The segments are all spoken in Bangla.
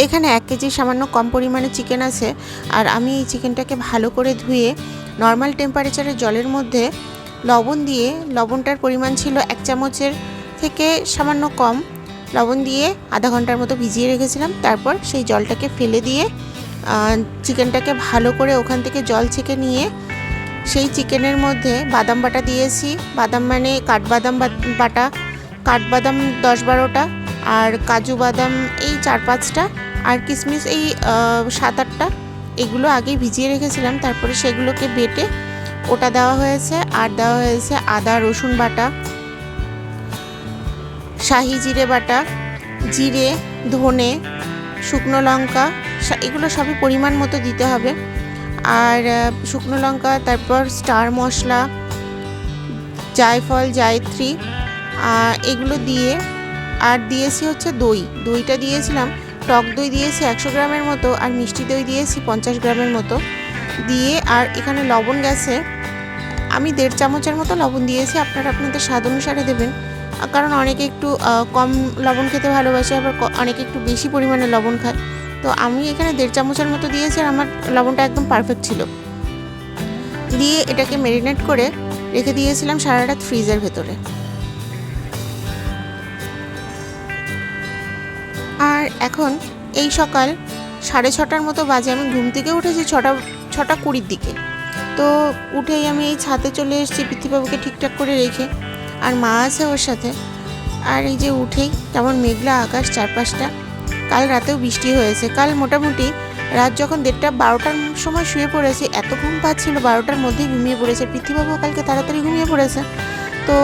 এখানে 1 কেজি সামান্য কম পরিমাণে চিকেন আছে। আর আমি এই চিকেনটাকে ভালো করে ধুয়ে নর্মাল টেম্পারেচারে জলের মধ্যে লবণ দিয়ে, লবণটার পরিমাণ ছিল 1 চামচের থেকে সামান্য কম, লবণ দিয়ে আধা ঘন্টার মতো ভিজিয়ে রেখেছিলাম। তারপর সেই জলটাকে ফেলে দিয়ে চিকেনটাকে ভালো করে ওখান থেকে জল ছেঁকে নিয়ে সেই চিকেনের মধ্যে বাদাম বাটা দিয়েছি। বাদাম মানে কাঠবাদাম বাটা, কাঠবাদাম 10-12টা, আর কাজু বাদাম এই 4-5টা, আর কিশমিশ এই 7-8টা। এগুলো আগেই ভিজিয়ে রেখেছিলাম। তারপরে সেগুলোকে বেটে ওটা দেওয়া হয়েছে। আর দেওয়া হয়েছে আদা রসুন বাটা, শাহি জিরে বাটা, জিরে, ধনে, শুকনো লঙ্কা, এগুলো সবই পরিমাণ মতো দিতে হবে। আর শুকনো লঙ্কা, তারপর স্টার মশলা, জায়ফল, জায়ত্রী, এগুলো দিয়ে, আর দিয়েছি হচ্ছে দইটা দিয়েছিলাম। টক দই দিয়েছি 100 গ্রামের মতো, আর মিষ্টি দই দিয়েছি 50 গ্রামের মতো দিয়ে। আর এখানে লবণ গেছে আমি 1.5 চামচের মতো লবণ দিয়েছি। আপনারা আপনাদের স্বাদ অনুসারে দেবেন, কারণ অনেকে একটু কম লবণ খেতে ভালোবাসে, আবার অনেকে একটু বেশি পরিমাণে লবণ খায়। তো আমি এখানে 1.5 চামচের মতো দিয়েছি, আর আমার লবণটা একদম পারফেক্ট ছিল। দিয়ে এটাকে ম্যারিনেট করে রেখে দিয়েছিলাম সারা রাত ফ্রিজের ভেতরে। আর এখন এই সকাল 6:30টার মতো বাজে। আমি ঘুম থেকে উঠেছি 6:20-র দিকে। তো উঠেই আমি এই ছাদে চলে এসেছি পৃথ্বীবাবুকে ঠিকঠাক করে রেখে, আর মা আছে ওর সাথে। আর এই যে উঠেই কেমন মেঘলা আকাশ চারপাশটা। কাল রাতেও বৃষ্টি হয়েছে। কাল মোটামুটি রাত যখন 1:30-12টার সময় শুয়ে পড়েছি, এত ঘুম পাচ্ছিল 12টার মধ্যেই ঘুমিয়ে পড়েছে। পৃথ্বীবাবুও কালকে তাড়াতাড়ি ঘুমিয়ে পড়েছে, তো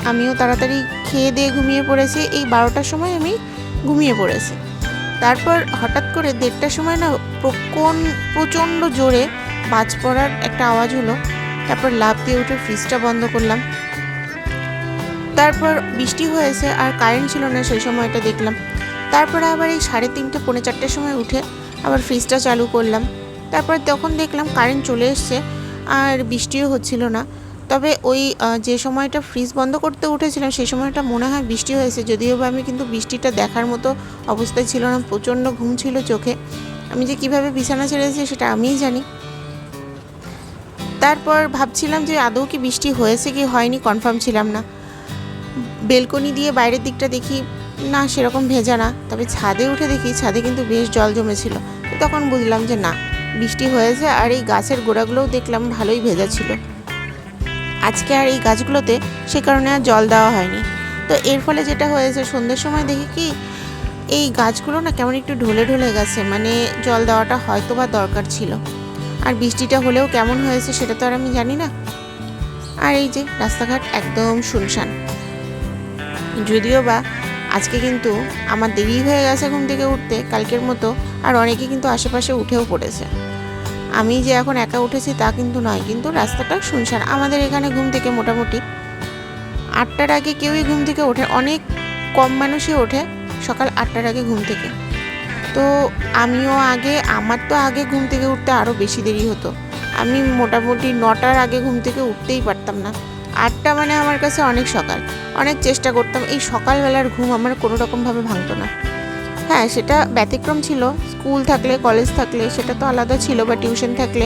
আমিও তাড়াতাড়ি খেয়ে দিয়ে ঘুমিয়ে পড়েছি। এই 12টার সময় আমি ঘুমিয়ে পড়েছি। তারপর হঠাৎ করে 1:30টার সময় না প্রচণ্ড জোরে বাজ পড়ার একটা আওয়াজ হলো। তারপর লাফ দিয়ে উঠে ফ্রিজটা বন্ধ করলাম। তারপর বৃষ্টি হয়েছে আর কারেন্ট ছিল না সেই সময়টা দেখলাম। তারপরে আবার এই 3:30 পৌনে 4টার সময় উঠে আবার ফ্রিজটা চালু করলাম। তারপর তখন দেখলাম কারেন্ট চলে এসছে আর বৃষ্টিও হচ্ছিল না। তবে ওই যে সময়টা ফ্রিজ বন্ধ করতে উঠেছিলাম সেই সময়টা মনে হয় বৃষ্টি হয়েছে, যদিও বা আমি কিন্তু বৃষ্টিটা দেখার মতো অবস্থায় ছিল না। প্রচণ্ড ঘুম ছিল চোখে। আমি যে কিভাবে বিছানা ছেড়েছি সেটা আমিই জানি। তারপর ভাবছিলাম যে আদৌ কি বৃষ্টি হয়েছে কি হয়নি, কনফার্ম ছিলাম না। বেলকনি দিয়ে বাইরের দিকটা দেখি না সেরকম ভেজা না, তবে ছাদে উঠে দেখি ছাদে কিন্তু বেশ জল জমেছিল। তখন বুঝলাম যে না, বৃষ্টি হয়েছে। আর এই গাছের গোড়াগুলোও দেখলাম ভালোই ভেজা ছিল। আজকে আর এই গাছগুলোতে সে কারণে আর জল দেওয়া হয়নি। তো এর ফলে যেটা হয়েছে, সন্ধ্যের সময় দেখি কি এই গাছগুলো না কেমন একটু ঢলে ঢলে গেছে, মানে জল দেওয়াটা হয়তো বা দরকার ছিল। আর বৃষ্টিটা হলেও কেমন হয়েছে সেটা তো আর আমি জানি না। আর এই যে রাস্তাঘাট একদম শুনশান। যদিও বা আজকে কিন্তু আমার দেরি হয়ে গেছে ঘুম থেকে উঠতে কালকের মতো, আর অনেকে কিন্তু আশেপাশে উঠেও পড়েছে। আমি যে এখন একা উঠেছি তা কিন্তু নয়, কিন্তু রাস্তাটা শুনশান। আমাদের এখানে ঘুম থেকে মোটামুটি 8টার আগে কেউই ঘুম থেকে ওঠে, অনেক কম মানুষই ওঠে সকাল 8টার আগে ঘুম থেকে। তো আমার তো আগে ঘুম থেকে উঠতে আরও বেশি দেরি হতো। আমি মোটামুটি 9টার আগে ঘুম থেকে উঠতেই পারতাম না। 8টা মানে আমার কাছে অনেক সকাল। অনেক চেষ্টা করতাম, এই সকালবেলার ঘুম আমার কোনো রকমভাবে ভাঙতো না। হ্যাঁ, সেটা ব্যতিক্রম ছিল, স্কুল থাকলে কলেজ থাকলে সেটা তো আলাদা ছিল, বা টিউশন থাকলে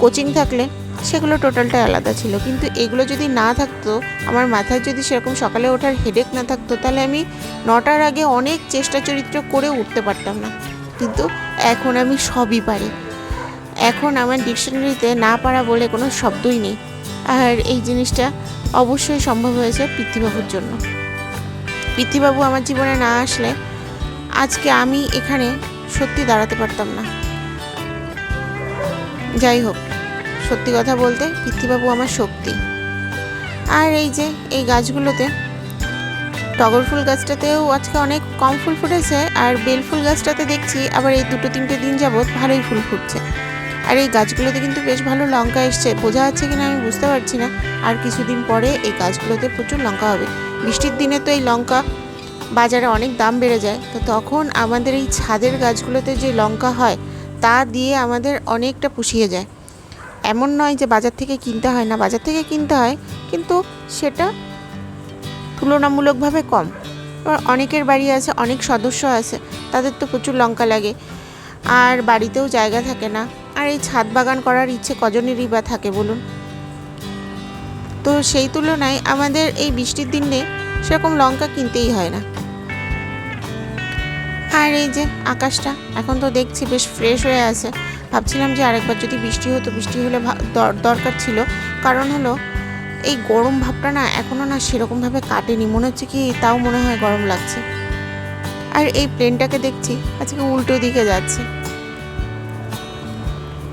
কোচিং থাকলে সেগুলো টোটালটাই আলাদা ছিল। কিন্তু এগুলো যদি না থাকতো, আমার মাথায় যদি সেরকম সকালে ওঠার হেডেক না থাকতো, তাহলে আমি 9টার আগে অনেক চেষ্টা চরিত্র করে উঠতে পারতাম না। কিন্তু এখন আমি সবই পারি। এখন আমার ডিকশনারিতে না পারা বলে কোনো শব্দই নেই। আর এই জিনিসটা অবশ্যই সম্ভব হয়েছে পৃথ্বীবাবুর জন্য। পৃথ্বীবাবু আমার জীবনে না আসলে আজকে আমি এখানে সত্যি দাঁড়াতে পারতাম না। যাই হোক, সত্যি কথা বলতে পৃথ্বীবাবু আমার শক্তি। আর এই যে এই গাছগুলোতে, টগর ফুল গাছটাতেও আজকে অনেক কম ফুল ফুটেছে, আর বেল ফুল গাছটাতে দেখছি আবার এই 2-3টে দিন যাবৎ ভালোই ফুল ফুটছে। আর এই গাছগুলোতে কিন্তু বেশ ভালো লঙ্কা এসছে, বোঝা যাচ্ছে কিনা আমি বুঝতে পারছি না। আর কিছুদিন পরে এই গাছগুলোতে প্রচুর লঙ্কা হবে। বৃষ্টির দিনে তো এই লঙ্কা বাজারে অনেক দাম বেড়ে যায়, তো তখন আমাদের এই ছাদের গাছগুলোতে যে লঙ্কা হয় তা দিয়ে আমাদের অনেকটা পুষিয়ে যায়। এমন নয় যে বাজার থেকে কিনতে হয় না, বাজার থেকে কিনতে হয়, কিন্তু সেটা তুলনামূলকভাবে কম। এবার অনেকের বাড়ি আছে, অনেক সদস্য আছে, তাদের তো প্রচুর লঙ্কা লাগে, আর বাড়িতেও জায়গা থাকে না। আর এই ছাদ বাগান করার ইচ্ছে কজনেরই বা থাকে বলুন। তো সেই তুলনায় আমাদের এই বৃষ্টির দিনে সেরকম লঙ্কা কিনতেই হয় না। আর এই যে আকাশটা এখন তো দেখছি বেশ ফ্রেশ হয়ে আছে। ভাবছিলাম যে আরেকবার যদি বৃষ্টি হতো, বৃষ্টি হলে দরকার ছিল। কারণ হলো এই গরম ভাবটা না এখনও না সেরকমভাবে কাটেনি, মনে হচ্ছে কি তাও মনে হয় গরম লাগছে। আর এই প্লেনটাকে দেখছি আজকে উল্টো দিকে যাচ্ছে,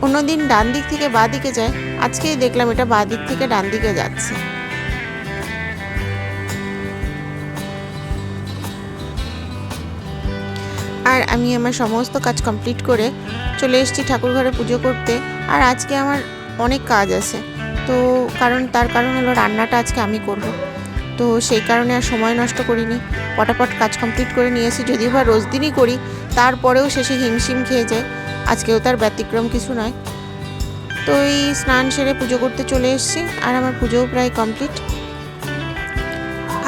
অন্যদিন ডান দিক থেকে বাঁ দিকে যায়, আজকেই দেখলাম এটা বাঁ দিক থেকে ডান দিকে যাচ্ছে। আর আমি আমার সমস্ত কাজ কমপ্লিট করে চলে এসেছি ঠাকুর ঘরে পুজো করতে। আর আজকে আমার অনেক কাজ আছে, তো তার কারণ হলো রান্নাটা আজকে আমি করব। তো সেই কারণে আর সময় নষ্ট করিনি, পটাপট কাজ কমপ্লিট করে নিয়েছি। যদিও বা রোজ দিনই করি, তারপরেও শেষে হিমশিম খেয়ে যায়, আজকেও তার ব্যতিক্রম কিছু নয়। তো এই স্নান সেরে পুজো করতে চলে এসেছি, আর আমার পুজোও প্রায় কমপ্লিট।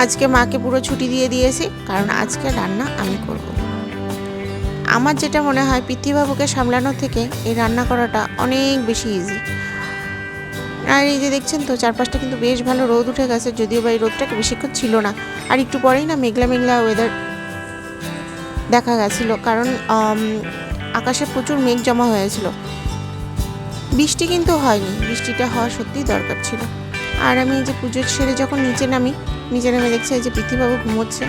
আজকে মাকে পুরো ছুটি দিয়ে দিয়েছি, কারণ আজকে রান্না আমি করব। আমার যেটা মনে হয় পৃথ্বীবাবুকে সামলানোর থেকে এই রান্না করাটা অনেক বেশি ইজি। আর এই যে দেখছেন তো চারপাশটা কিন্তু বেশ ভালো রোদ উঠে গেছে, যদিও বা এই রোদটাকে বেশিক্ষণ ছিল না। আর একটু পরেই না মেঘলা মেঘলা ওয়েদার দেখা গেছিল, কারণ আকাশে প্রচুর মেঘ জমা হয়েছিল। বৃষ্টি কিন্তু হয়নি, বৃষ্টিটা হওয়া সত্যিই দরকার ছিল। আর আমি এই যে পুজো সেরে যখন নিচে নামে দেখছি এই যে পৃথ্বীবাবু ঘুমোচ্ছে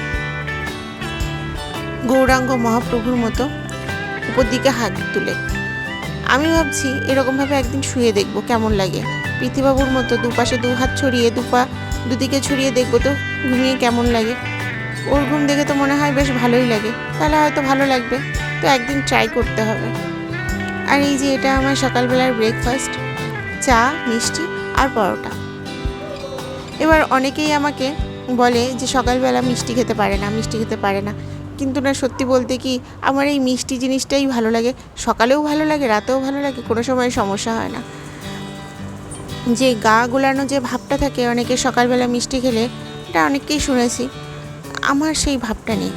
গৌরাঙ্গ মহাপ্রভুর মতো উপর দিকে হাত তুলে। আমি ভাবছি এরকমভাবে একদিন শুয়ে দেখবো কেমন লাগে, পৃথ্বীবাবুর মতো দুপাশে দু হাত ছড়িয়ে দুদিকে ছড়িয়ে দেখবো তো ঘুমিয়ে কেমন লাগে। ওর ঘুম দেখে তো মনে হয় বেশ ভালোই লাগে, তাহলে হয়তো ভালো লাগবে। তো একদিন ট্রাই করতে হবে। আর এই যে এটা আমার সকালবেলার ব্রেকফাস্ট, চা, মিষ্টি আর পরোটা। এবার অনেকেই আমাকে বলে যে সকালবেলা মিষ্টি খেতে পারে না, কিন্তু না, সত্যি বলতে কি আমার এই মিষ্টি জিনিসটাই ভালো লাগে, সকালেও ভালো লাগে, রাতেও ভালো লাগে, কোনো সময় সমস্যা হয় না। যে গা গোলানো যে ভাবটা থাকে অনেকে সকালবেলা মিষ্টি খেলে, এটা অনেককেই শুনেছি, আমার সেই ভাবটা নেই।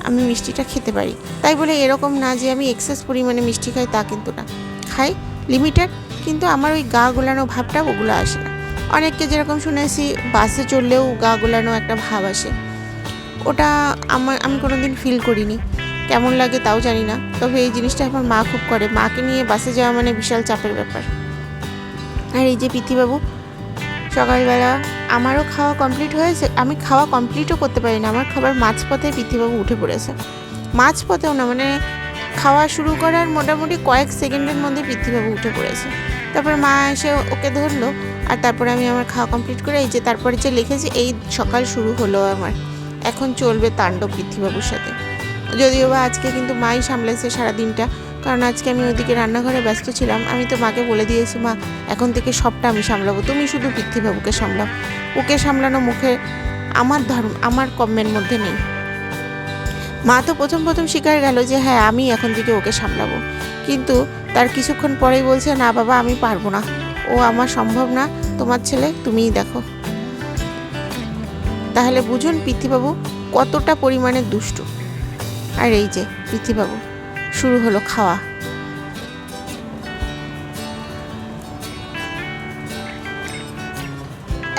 আমি মিষ্টিটা খেতে পারি, তাই বলে এরকম না যে আমি এক্সেস পরিমাণে মিষ্টি খাই, তা কিন্তু না, খাই লিমিটেড, কিন্তু আমার ওই গা গোলানো ভাবটা ওগুলো আসে না। অনেককে যেরকম শুনেছি বাসে চললেও গা গোলানো একটা ভাব আসে, ওটা আমি কোনো দিন ফিল করিনি, কেমন লাগে তাও জানি না। তবে এই জিনিসটা আমার মা খুব করে, মাকে নিয়ে বাসে যাওয়া মানে বিশাল চাপের ব্যাপার। আর এই যে পৃথ্বীবাবু সকালবেলা আমারও খাওয়া কমপ্লিট হয়েছে, আমি খাওয়া কমপ্লিটও করতে পারি না, আমার খাবার মাঝপথে পৃথ্বীবাবু উঠে পড়েছে। মাঝপথেও না, মানে খাওয়া শুরু করার মোটামুটি কয়েক সেকেন্ডের মধ্যে পৃথ্বীবাবু উঠে পড়েছে। তারপরে মা এসে ওকে ধরলো, আর তারপরে আমি আমার খাওয়া কমপ্লিট করে এই যে তারপরে যে লিখেছি এই সকাল শুরু হলো আমার, এখন চলবে তাণ্ডব পৃথ্বীবাবুর সাথে। যদিও বা আজকে কিন্তু মাই সামলেছে সারাদিনটা, কারণ আজকে আমি ওইদিকে রান্নাঘরে ব্যস্ত ছিলাম। আমি তো মাকে বলে দিয়েছি, মা এখন থেকে সবটা আমি সামলাবো, তুমি শুধু পৃথ্বীবাবুকে সামলাও, ওকে সামলানো মুখে আমার কর্মের মধ্যে নেই। মা তো প্রথম স্বীকার গেল যে হ্যাঁ আমি এখন থেকে ওকে সামলাবো, কিন্তু তার কিছুক্ষণ পরেই বলছে না বাবা আমি পারবো না, ও আমার সম্ভব না, তোমার ছেলে তুমিই দেখো। তাহলে বুঝুন পৃথ্বীবাবু কতটা পরিমাণে দুষ্টু। আর এই যে পৃথ্বীবাবু শুরু হলো খাওয়া।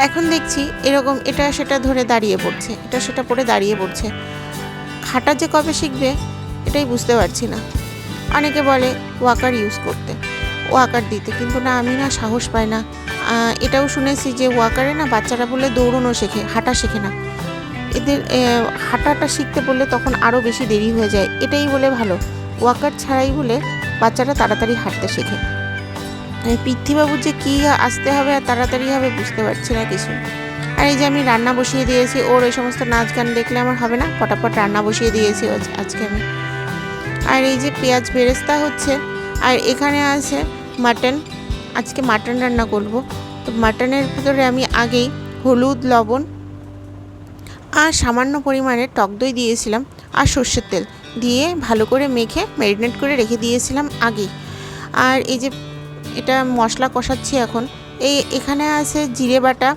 এখন দেখছি এরকম এটা সেটা ধরে দাঁড়িয়ে পড়ছে, এটা সেটা পরে দাঁড়িয়ে পড়ছে। হাঁটা যে কবে শিখবে এটাই বুঝতে পারছি না। অনেকে বলে ওয়াকার ইউজ করতে, ওয়াকার দিতে, কিন্তু না, আমি না সাহস পাই না। এটাও শুনেছি যে ওয়াকারে না বাচ্চারা বলে দৌড়ানো শেখে, হাঁটা শেখে না। এদের হাঁটাটা শিখতে বললে তখন আরও বেশি দেরি হয়ে যায়, এটাই বলে ভালো ওয়াকার ছাড়াই বলে বাচ্চারা তাড়াতাড়ি হাঁটতে শেখে। পৃথ্বীবাবুর যে কী আসতে হবে আর তাড়াতাড়ি হবে বুঝতে পারছি না কিছু। আর এই যে আমি রান্না বসিয়ে দিয়েছি, ওর এই সমস্ত নাচ গান দেখলে আমার হবে না, ফটাফট রান্না বসিয়ে দিয়েছি আজকে আমি। আর এই যে পেঁয়াজ বেরেস্তা হচ্ছে, আর এখানে আছে মাটন, আজকে মাটন রান্না করব। তো মাটনের ভিতরে আমি আগেই হলুদ, লবণ আর সামান্য পরিমাণে টক দই দিয়েছিলাম, আর সর্ষের তেল দিয়ে ভালো করে মেখে ম্যারিনেট করে রেখে দিয়েছিলাম আগেই। আর এই যে এটা মশলা কষাচ্ছি এখন। এখানে আছে জিরে বাটা,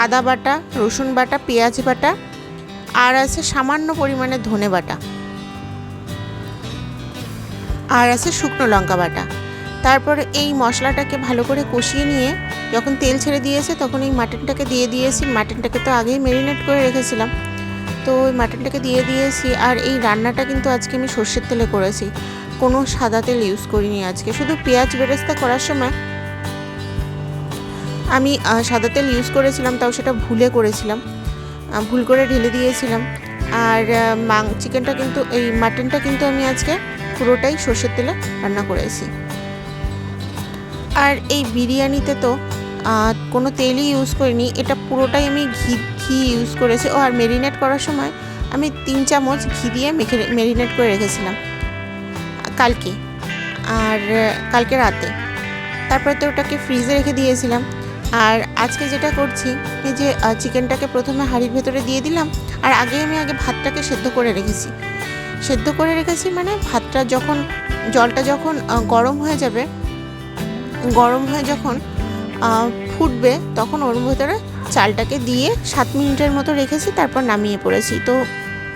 আদা বাটা, রসুন বাটা, পেঁয়াজ বাটা, আর আছে সামান্য পরিমাণে ধনে বাটা, আর আছে শুকনো লঙ্কা বাটা। তারপর এই মশলাটাকে ভালো করে কষিয়ে নিয়ে যখন তেল ছেড়ে দিয়েছে তখন এই মাটনটাকে দিয়ে দিয়েছি। মাটনটাকে তো আগেই ম্যারিনেট করে রেখেছিলাম, তো ওই মাটনটাকে দিয়ে দিয়েছি। আর এই রান্নাটা কিন্তু আজকে আমি সর্ষের তেলে করেছি, কোনো সাদা তেল ইউজ করিনি আজকে। শুধু পেঁয়াজ বেরেস্তা করার সময় আমি সাদা তেল ইউজ করেছিলাম, তাও সেটা ভুলে করেছিলাম, ভুল করে ঢেলে দিয়েছিলাম। আর চিকেনটা কিন্তু এই মাটনটা কিন্তু আমি আজকে পুরোটাই সর্ষের তেলে রান্না করেছি। আর এই বিরিয়ানিতে তো কোনো তেলই ইউজ করিনি, এটা পুরোটাই আমি ঘি ইউজ করেছি। আর ম্যারিনেট করার সময় আমি 3 চামচ ঘি দিয়ে ম্যারিনেট করে রেখেছিলাম কালকে রাতে। তারপরে তো ওটাকে ফ্রিজে রেখে দিয়েছিলাম। আর আজকে যেটা করছি, এই যে চিকেনটাকে প্রথমে হাঁড়ির ভেতরে দিয়ে দিলাম। আর আগে ভাতটাকে সেদ্ধ করে রেখেছি মানে ভাতটা জলটা যখন গরম হয়ে যখন ফুটবে তখন ওর ভেতরে চালটাকে দিয়ে 7 মিনিটের মতো রেখেছি, তারপর নামিয়ে পড়েছি। তো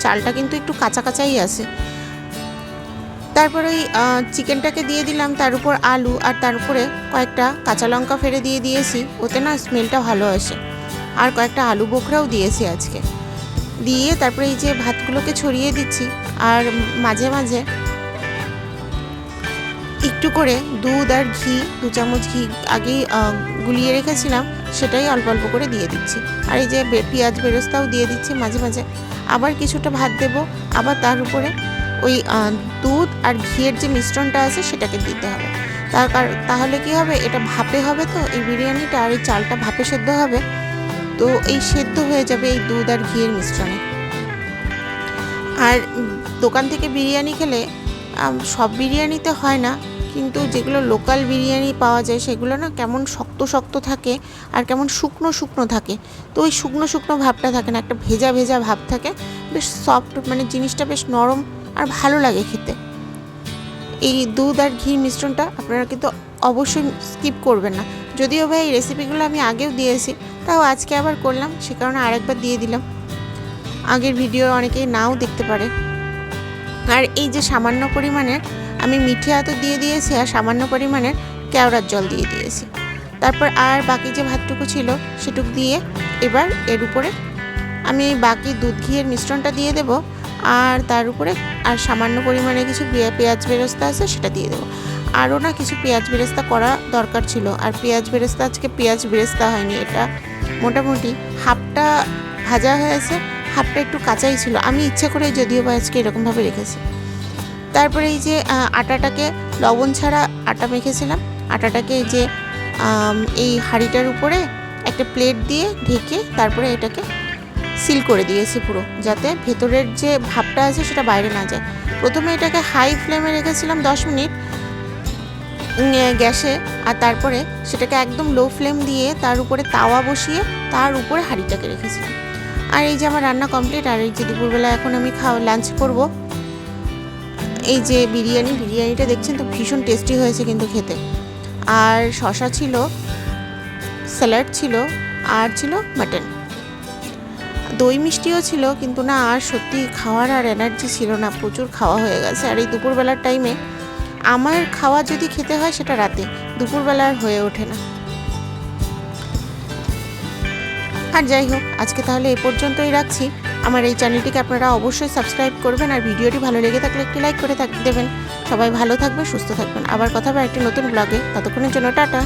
চালটা কিন্তু একটু কাঁচা কাঁচাই আছে। তারপর ওই চিকেনটাকে দিয়ে দিলাম, তার উপর আলু, আর তার উপরে কয়েকটা কাঁচা লঙ্কা ফেলে দিয়ে দিয়েছি, ওতে না স্মেলটা ভালো আসে। আর কয়েকটা আলু বোখরাও দিয়েছি আজকে। দিয়ে তারপরে এই যে ভাতগুলোকে ছড়িয়ে দিচ্ছি। আর মাঝে মাঝে একটু করে দুধ আর ঘি, 2 চামচ ঘি আগেই গুলিয়ে রেখেছিলাম, সেটাই অল্প অল্প করে দিয়ে দিচ্ছি। আর এই যে পেঁয়াজ বেরেস্তাও দিয়ে দিচ্ছি মাঝে মাঝে। আবার কিছুটা ভাত দেব, আবার তার উপরে ওই দুধ আর ঘিয়ের যে মিশ্রণটা আছে সেটাকে দিতে হবে। তাহলে কি হবে, এটা ভাপে হবে, তো এই বিরিয়ানিটা আর এই চালটা ভাপে সেদ্ধ হবে, তো এই সেদ্ধ হয়ে যাবে এই দুধ আর ঘিয়ের মিশ্রণে। আর দোকান থেকে বিরিয়ানি খেলে সব বিরিয়ানিতে হয় না, কিন্তু যেগুলো লোকাল বিরিয়ানি পাওয়া যায় সেগুলো না কেমন শক্ত শক্ত থাকে আর কেমন শুকনো শুকনো থাকে। তো ওই শুকনো শুকনো ভাবটা থাকে না, একটা ভেজা ভেজা ভাব থাকে, বেশ সফট, মানে জিনিসটা বেশ নরম আর ভালো লাগে খেতে। এই দুধ আর ঘি মিশ্রণটা আপনারা কিন্তু অবশ্যই স্কিপ করবেন না। যদিও ভাই এই রেসিপিগুলো আমি আগেও দিয়েছি, তাও আজকে আবার করলাম, সে কারণে আরেকবার দিয়ে দিলাম। আগের ভিডিও অনেকেই নাও দেখতে পারে। আর এই যে সামান্য পরিমাণের আমি মিঠে আতর দিয়ে দিয়েছি, আর সামান্য পরিমাণের কেওড়ার জল দিয়ে দিয়েছি। তারপর আর বাকি যে ভাতটুকু ছিল সেটুকু দিয়ে এবার এর উপরে আমি বাকি দুধ ঘিয়ের মিশ্রণটা দিয়ে দেব। আর তার উপরে আর সামান্য পরিমাণে কিছু পেঁয়াজ বেরেস্তা আছে সেটা দিয়ে দেবো। আরও না কিছু পেঁয়াজ বেরেস্তা করা দরকার ছিল, আর পেঁয়াজ বেরেস্তা আজকে পেঁয়াজ বেরেস্তা হয়নি, এটা মোটামুটি হাফটা ভাজা হয়েছে, হাফটা একটু কাঁচাই ছিল। আমি ইচ্ছে করে যদিও বা আজকে এরকমভাবে রেখেছি। তারপরে এই যে আটাটাকে লবণ ছাড়া আটা মেখেছিলাম, আটাটাকে এই যে এই হাঁড়িটার উপরে একটা প্লেট দিয়ে ঢেকে তারপরে এটাকে সিল করে দিয়েছি পুরো, যাতে ভেতরের যে ভাপটা আছে সেটা বাইরে না যায়। প্রথমে এটাকে হাই ফ্লেমে রেখেছিলাম 10 মিনিট গ্যাসে, আর তারপরে সেটাকে একদম লো ফ্লেম দিয়ে তার উপরে তাওয়া বসিয়ে তার উপরে হাঁড়িটাকে রেখেছিলাম। আর এই যে আমার রান্না কমপ্লিট। আর এই যে দুপুরবেলা এখন আমি লাঞ্চ করব। এই যে বিরিয়ানিটা দেখছেন তো ভীষণ টেস্টি হয়েছে কিন্তু খেতে। আর শসা ছিল, স্যালাড ছিল, আর ছিল মাটন, দই মিষ্টিও ছিল, কিন্তু না আর সত্যি খাওয়ার আর এনার্জি ছিল না, প্রচুর খাওয়া হয়ে গেছে। আর এই দুপুরবেলার টাইমে আমার খাওয়া যদি খেতে হয় সেটা রাতে, দুপুরবেলা আর হয়ে ওঠে না। আর যাই হোক, আজকে তাহলে এ পর্যন্তই রাখছি। আমার এই চ্যানেলটিকে আপনারা অবশ্যই সাবস্ক্রাইব করবেন, আর ভিডিওটি ভালো লেগে থাকলে একটি লাইক করে দেবেন। সবাই ভালো থাকবেন, সুস্থ থাকবেন। আবার কথা হবে একটি নতুন ব্লগে, ততক্ষণের জন্য টাটা।